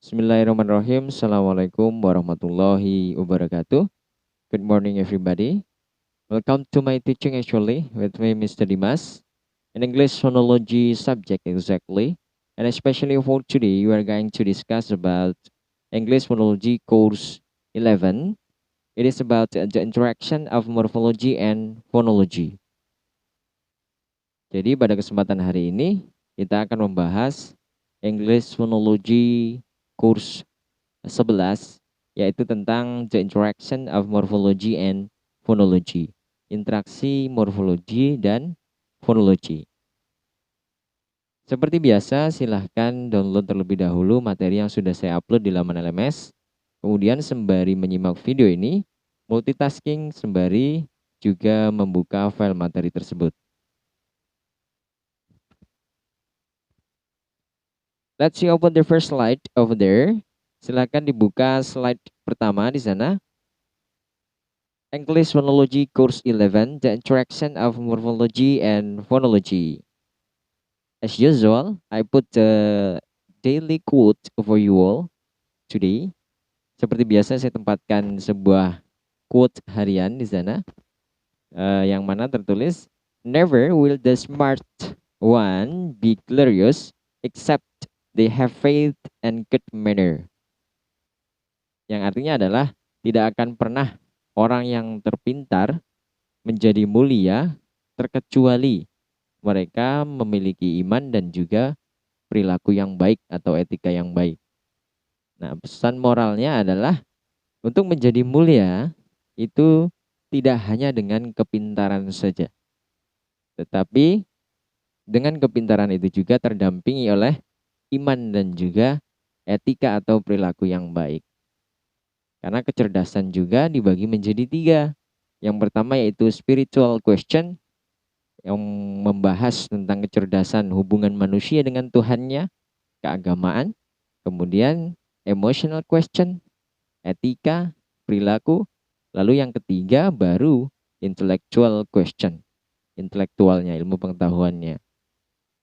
Bismillahirrahmanirrahim. Assalamualaikum warahmatullahi wabarakatuh. Good morning, everybody. Welcome to my teaching actually with me, Mr. Dimas, an English phonology subject exactly. And especially for today, we are going to discuss about English phonology course 11. It is about the interaction of morphology and phonology. Jadi pada kesempatan hari ini, kita akan membahas English phonology course 11, yaitu tentang the interaction of morphology and phonology, interaksi morfologi dan fonologi. Seperti biasa, silahkan download terlebih dahulu materi yang sudah saya upload di laman LMS. Kemudian sembari menyimak video ini, multitasking sembari juga membuka file materi tersebut. Let's see, open the first slide over there. Silakan dibuka slide pertama di sana. English Phonology Course 11, The Interaction of Morphology and Phonology. As usual, I put the daily quote for you all today. Seperti biasa, saya tempatkan sebuah quote harian di sana, yang mana tertulis, "Never will the smart one be glorious, except they have faith and good manner." Yang artinya adalah, tidak akan pernah orang yang terpintar menjadi mulia terkecuali mereka memiliki iman dan juga perilaku yang baik atau etika yang baik. Nah, pesan moralnya adalah untuk menjadi mulia itu tidak hanya dengan kepintaran saja, tetapi dengan kepintaran itu juga terdampingi oleh iman dan juga etika atau perilaku yang baik. Karena kecerdasan juga dibagi menjadi 3. Yang pertama yaitu spiritual question, yang membahas tentang kecerdasan hubungan manusia dengan Tuhannya, keagamaan. Kemudian emotional question, etika, perilaku. Lalu yang ketiga baru intellectual question, intelektualnya, ilmu pengetahuannya.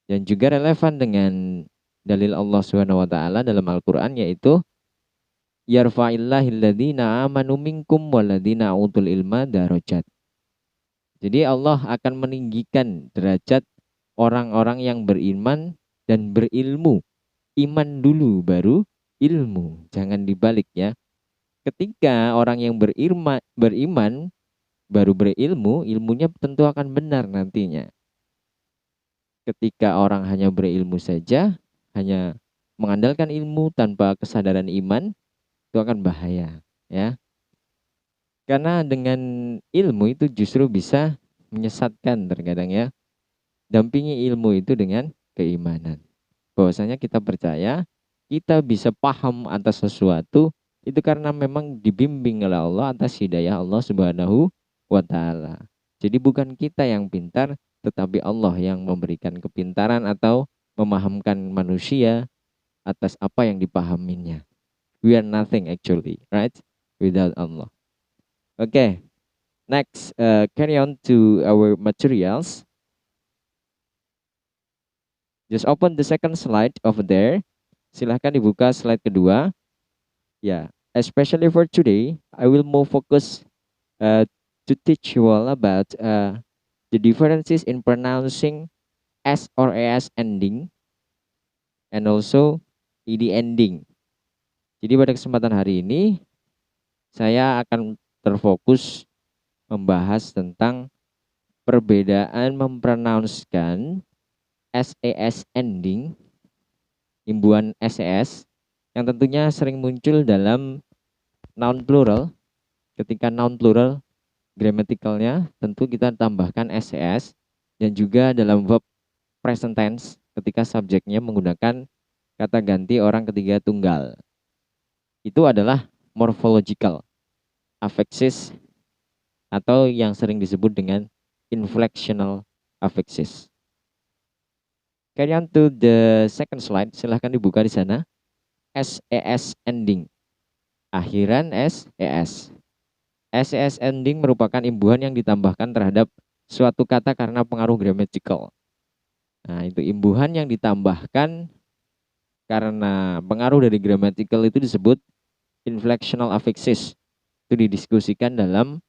Dan juga relevan dengan dalil Allah SWT dalam Al-Quran, yaitu yarfa'illahilladzina amanu minkum waladina utul ilma darajat. Jadi Allah akan meninggikan derajat orang-orang yang beriman dan berilmu. Iman dulu baru ilmu. Jangan dibalik ya. Ketika orang yang beriman baru berilmu, ilmunya tentu akan benar nantinya. Ketika orang hanya berilmu saja, hanya mengandalkan ilmu tanpa kesadaran iman, itu akan bahaya ya. Karena dengan ilmu itu justru bisa menyesatkan terkadang ya. Dampingi ilmu itu dengan keimanan. Bahwasanya kita percaya, kita bisa paham atas sesuatu, itu karena memang dibimbing oleh Allah atas hidayah Allah Subhanahu wa Ta'ala. Jadi bukan kita yang pintar, tetapi Allah yang memberikan kepintaran atau memahamkan manusia atas apa yang dipahaminya. We are nothing actually, right? Without Allah. Okay, next, carry on to our materials. Just open the second slide over there. Silahkan dibuka slide kedua. Yeah, especially for today, I will more focus to teach you all about the differences in pronouncing S or AS ending and also ED ending. Jadi pada kesempatan hari ini, saya akan terfokus membahas tentang perbedaan mempronouncekan SES ending, imbuhan SES, yang tentunya sering muncul dalam noun plural. Ketika noun plural, gramaticalnya tentu kita tambahkan SES, dan juga dalam verb present tense ketika subjeknya menggunakan kata ganti orang ketiga tunggal. Itu adalah morphological affixes atau yang sering disebut dengan inflectional affixes. Carry on to the second slide. Silahkan dibuka di sana. SES ending. Akhiran SES. SES ending merupakan imbuhan yang ditambahkan terhadap suatu kata karena pengaruh grammatical. Nah, itu imbuhan yang ditambahkan Karena pengaruh dari grammatical itu disebut inflectional affixes. Itu didiskusikan dalam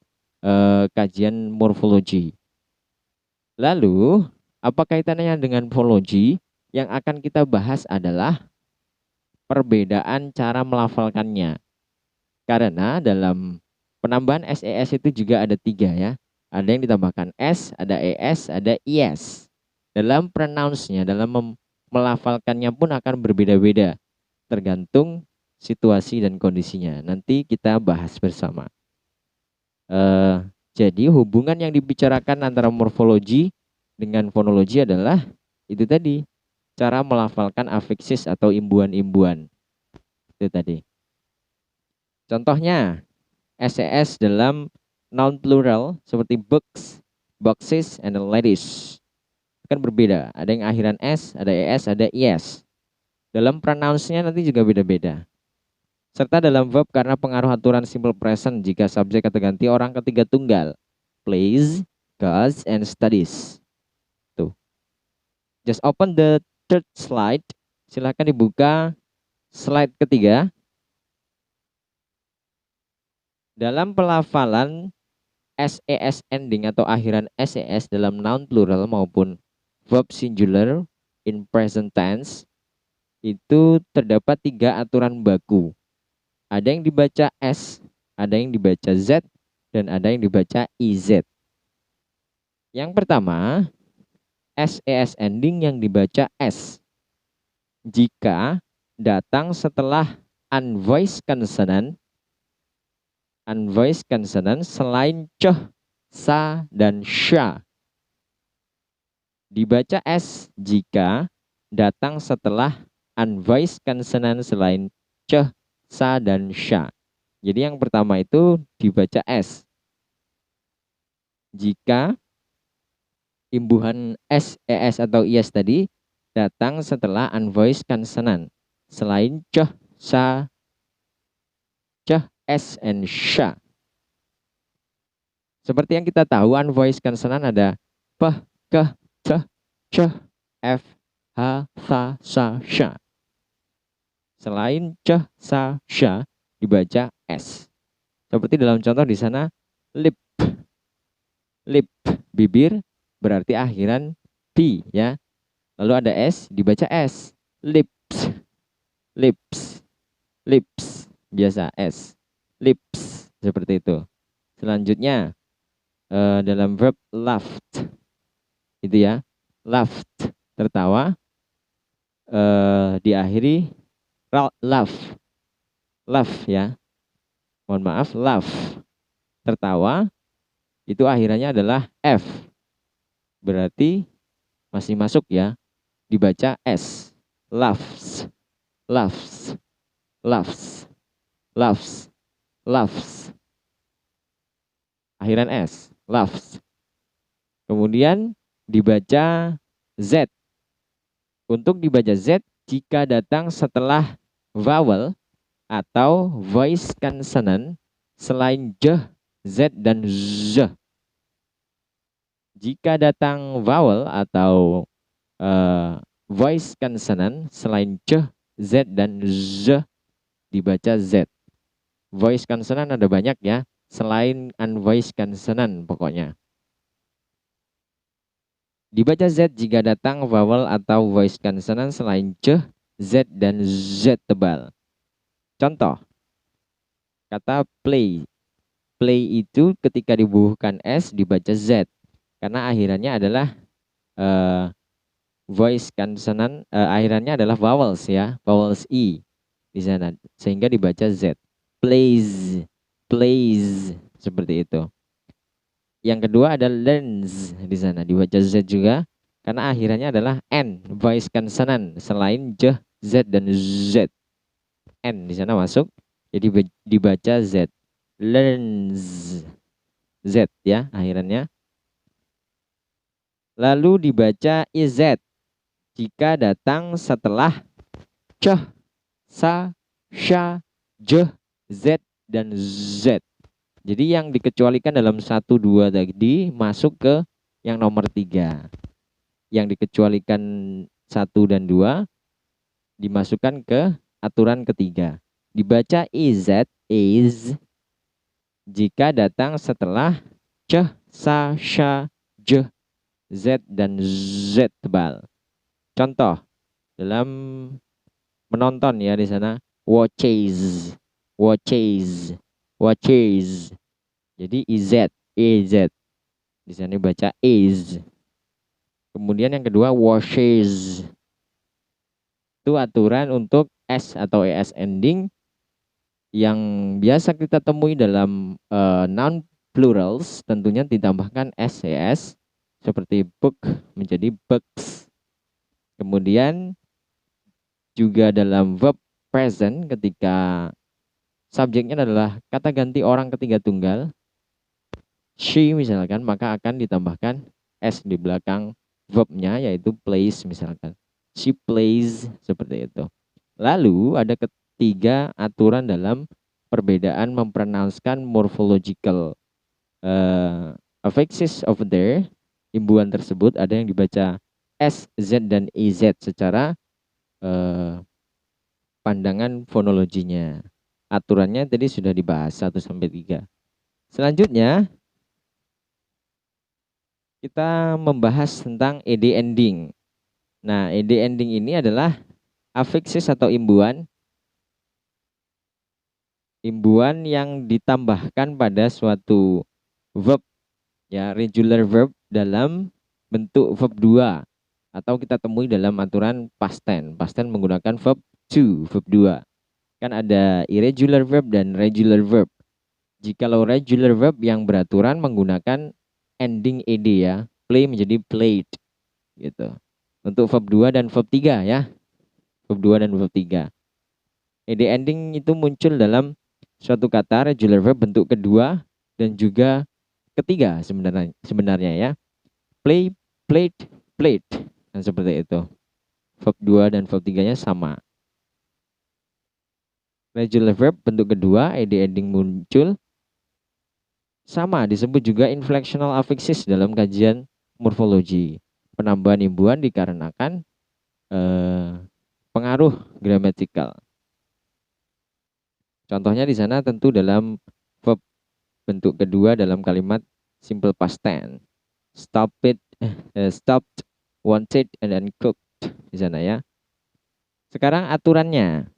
kajian morfologi. Lalu, apa kaitannya dengan fonologi? Yang akan kita bahas adalah perbedaan cara melafalkannya. Karena dalam penambahan SES itu juga ada 3 ya. Ada yang ditambahkan S, ada ES, ada IS. Dalam pronounce-nya, dalam melafalkannya pun akan berbeda-beda. Tergantung situasi dan kondisinya. Nanti kita bahas bersama. Jadi hubungan yang dibicarakan antara morfologi dengan fonologi adalah itu tadi, cara melafalkan afiksis atau imbuhan-imbuhan. Itu tadi. Contohnya, SES dalam noun plural seperti books, boxes, and ladies. Kan berbeda. Ada yang akhiran S, ada ES, ada IS. Dalam pronounce-nya nanti juga beda-beda. Serta dalam verb karena pengaruh aturan simple present jika subjek kata ganti orang ketiga tunggal. Plays, goes, and studies. Tuh. Just open the third slide. Silahkan dibuka slide ketiga. Dalam pelafalan SES ending atau akhiran SES dalam noun plural maupun verb singular in present tense itu terdapat 3 aturan baku. Ada yang dibaca S, ada yang dibaca Z, dan ada yang dibaca IZ. Yang pertama, SES ending yang dibaca S. Jika datang setelah unvoiced consonant selain c, sa, dan sha. Dibaca S jika datang setelah unvoiced consonant selain c, sa, dan sha. Jadi yang pertama itu dibaca S. Jika imbuhan S, ES, atau IS tadi datang setelah unvoiced consonant selain c, sa, S, and sha. Seperti yang kita tahu, unvoiced consonant ada p, k, t, c, f, h, sa, sha. Selain c, sa, sha dibaca S. Seperti dalam contoh di sana, lip, bibir berarti akhiran P ya. Lalu ada S dibaca S. Lips, biasa S. Lips seperti itu. Selanjutnya dalam verb laughed itu ya, laughed tertawa, diakhiri laugh ya. Mohon maaf, laugh tertawa itu akhirannya adalah F. Berarti masih masuk ya. Dibaca S. Laughs. Akhiran S. Laughs. Kemudian dibaca Z. Untuk dibaca Z jika datang setelah vowel atau voice consonant selain J, Z, dan Z. Jika datang vowel atau voice consonant selain C, Z, dan Z dibaca Z. Voice consonant ada banyak ya, selain unvoiced consonant pokoknya. Dibaca Z jika datang vowel atau voice consonant selain C, Z, dan Z tebal. Contoh, kata play. Play itu ketika dibubuhkan S dibaca Z. Karena akhirannya adalah voice consonant, akhirannya adalah vowels ya, vowels I di sana, sehingga dibaca Z. Plays, seperti itu. Yang kedua ada learns di sana, dibaca Z juga karena akhirannya adalah N, voice consonant selain J, Z, dan Z. N di sana masuk, jadi dibaca Z. Learns, Z ya akhirannya. Lalu dibaca IZ jika datang setelah C, sa, sha, j, Z, dan Z. Jadi yang dikecualikan dalam 1, 2 tadi masuk ke yang nomor 3. Yang dikecualikan 1 dan 2 dimasukkan ke aturan ketiga. Dibaca is jika datang setelah c, sa, sha, j, z, dan z tebal. Contoh dalam menonton ya di sana, watches, watches, watches. Jadi iz, ez. Di sana baca is. Kemudian yang kedua washes. Itu aturan untuk s atau es ending yang biasa kita temui dalam noun plurals, tentunya ditambahkan ses seperti book menjadi books. Kemudian juga dalam verb present ketika subjeknya adalah kata ganti orang ketiga tunggal, she misalkan, maka akan ditambahkan s di belakang verbnya yaitu plays misalkan. She plays seperti itu. Lalu ada ketiga aturan dalam perbedaan mempronouncekan morphological affixes of there. Imbuhan tersebut ada yang dibaca S, Z, dan EZ secara pandangan fonologinya. Aturannya tadi sudah dibahas 1-3. Selanjutnya kita membahas tentang ed ending. Nah, ed ending ini adalah affixes atau imbuhan yang ditambahkan pada suatu verb ya, regular verb dalam bentuk verb 2 atau kita temui dalam aturan past tense. Past tense menggunakan verb to, verb 2. Kan ada irregular verb dan regular verb. Jikalau regular verb yang beraturan menggunakan ending ed ya, play menjadi played gitu. Untuk verb 2 dan verb 3 ya. Verb 2 dan verb 3. Ed ending itu muncul dalam suatu kata regular verb bentuk kedua dan juga ketiga sebenarnya ya. Play, played, played. Dan seperti itu. Verb 2 dan verb 3-nya sama. Regular verb bentuk kedua, ed ending muncul. Sama disebut juga inflectional affixes dalam kajian morfologi. Penambahan imbuhan dikarenakan pengaruh gramatikal. Contohnya di sana tentu dalam verb bentuk kedua dalam kalimat simple past tense. Stopped, wanted, and then cooked di sana ya. Sekarang aturannya.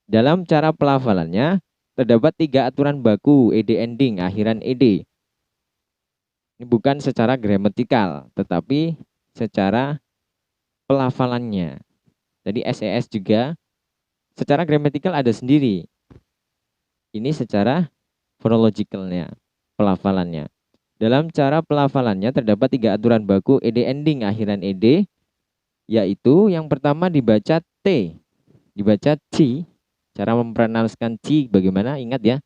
Dalam cara pelafalannya terdapat 3 aturan baku ed ending akhiran ed. Ini bukan secara gramatikal, tetapi secara pelafalannya. Jadi ses juga secara gramatikal ada sendiri. Ini secara phonologicalnya, pelafalannya. Dalam cara pelafalannya terdapat 3 aturan baku ed ending akhiran ed, yaitu yang pertama dibaca t, dibaca t. Cara mempronouncekan t bagaimana? Ingat ya,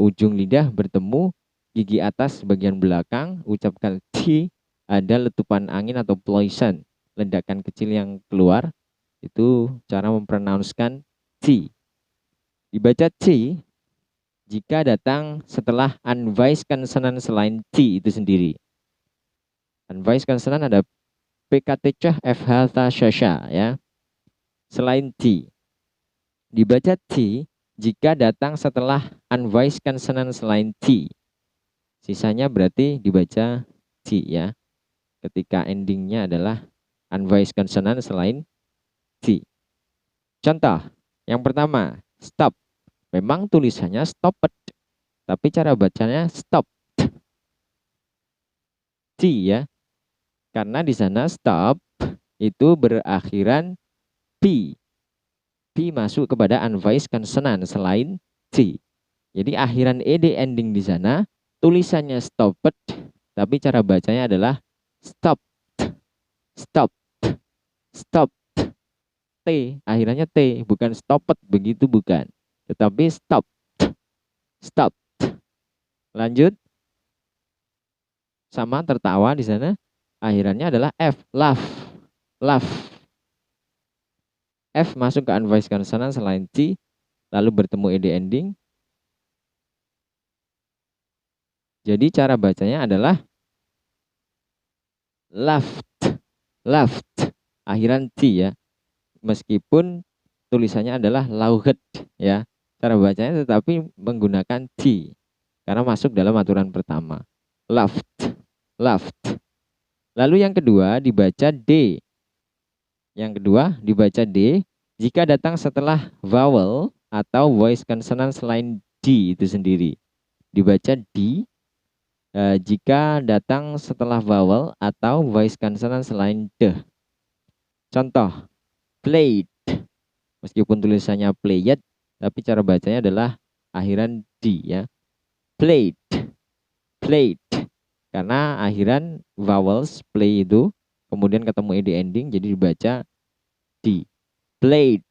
ujung lidah bertemu gigi atas bagian belakang, ucapkan t, ada letupan angin atau ploison, ledakan kecil yang keluar. Itu cara mempronouncekan t. Dibaca t jika datang setelah unvoiced consonant selain t itu sendiri. Unvoiced consonant ada pkt cah, fh, ta, syasha ya. Selain t. Dibaca t jika datang setelah unvoiced consonant selain t. Sisanya berarti dibaca t ya. Ketika endingnya adalah unvoiced consonant selain t. Contoh, yang pertama, stop. Memang tulisannya stopped, tapi cara bacanya stop. T ya. Karena di sana stop itu berakhiran p. P masuk kepada unvoiced consonant selain t. Jadi akhiran ed ending di sana tulisannya stopped, tapi cara bacanya adalah stop, stop, stop. T, akhirannya T, bukan stopped begitu bukan, tetapi stop, stop. Lanjut, sama tertawa di sana, akhirannya adalah F, laugh, laugh. F masuk ke unvoiced consonant selain T, lalu bertemu ed ending. Jadi cara bacanya adalah laughed, laughed, akhiran T ya. meskipun tulisannya adalah lauget ya. Cara bacanya tetapi menggunakan D karena masuk dalam aturan pertama. Left, left. Lalu yang kedua dibaca D. Yang kedua dibaca D jika datang setelah vowel atau voice consonant selain D itu sendiri. Dibaca D jika datang setelah vowel atau voice consonant selain D. Contoh, played. Meskipun tulisannya played, tapi cara bacanya adalah akhiran D ya. Played, played. Karena akhiran vowels play itu kemudian ketemu ed ending jadi dibaca D. Played,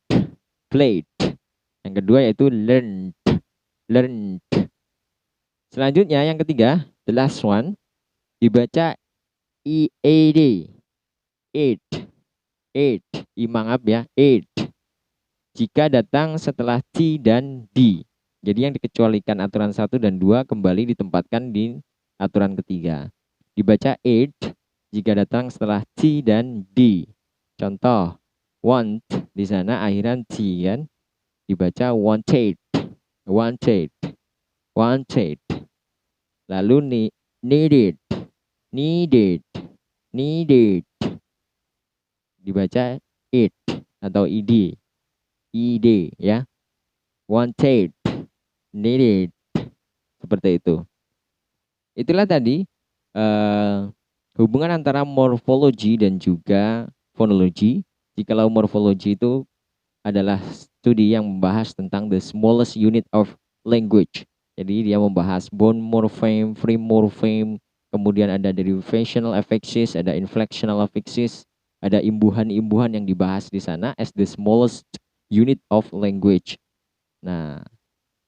played. Yang kedua yaitu learned, learned. Selanjutnya yang ketiga, the last one dibaca EAD, eight, eight, imangap ya, eight. Jika datang setelah T dan D. Jadi yang dikecualikan aturan 1 dan 2 kembali ditempatkan di aturan ketiga. Dibaca eight jika datang setelah T dan D. Contoh, want di sana akhiran T kan, dibaca wanted, wanted, wanted. Lalu needed, needed, needed. Dibaca it atau id, id ya. Wanted, needed, seperti itu. Itulah tadi hubungan antara morfologi dan juga fonologi. Jikalau morfologi itu adalah studi yang membahas tentang the smallest unit of language. Jadi dia membahas bone morpheme, free morpheme, kemudian ada derivational affixes, ada inflectional affixes, ada imbuhan-imbuhan yang dibahas di sana as the smallest unit of language. Nah,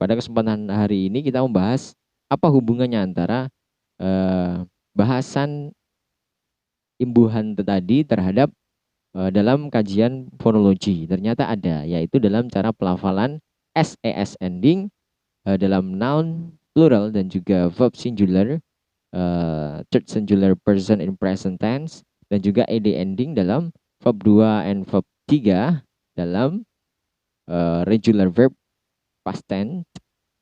pada kesempatan hari ini kita membahas apa hubungannya antara bahasan imbuhan tadi terhadap dalam kajian fonologi. Ternyata ada, yaitu dalam cara pelafalan SES ending dalam noun plural dan juga verb singular, third singular person in present tense, dan juga ed ending dalam verb 2 and verb 3 dalam regular verb past tense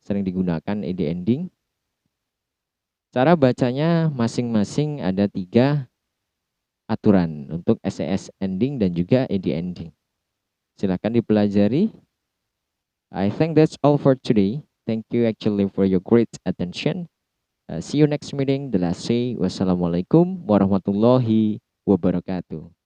sering digunakan ed ending. Cara bacanya masing-masing ada 3 aturan untuk SES ending dan juga ed ending. Silakan dipelajari. I think that's all for today. Thank you actually for your great attention. See you next meeting. The last say, wassalamualaikum warahmatullahi wabarakatuh.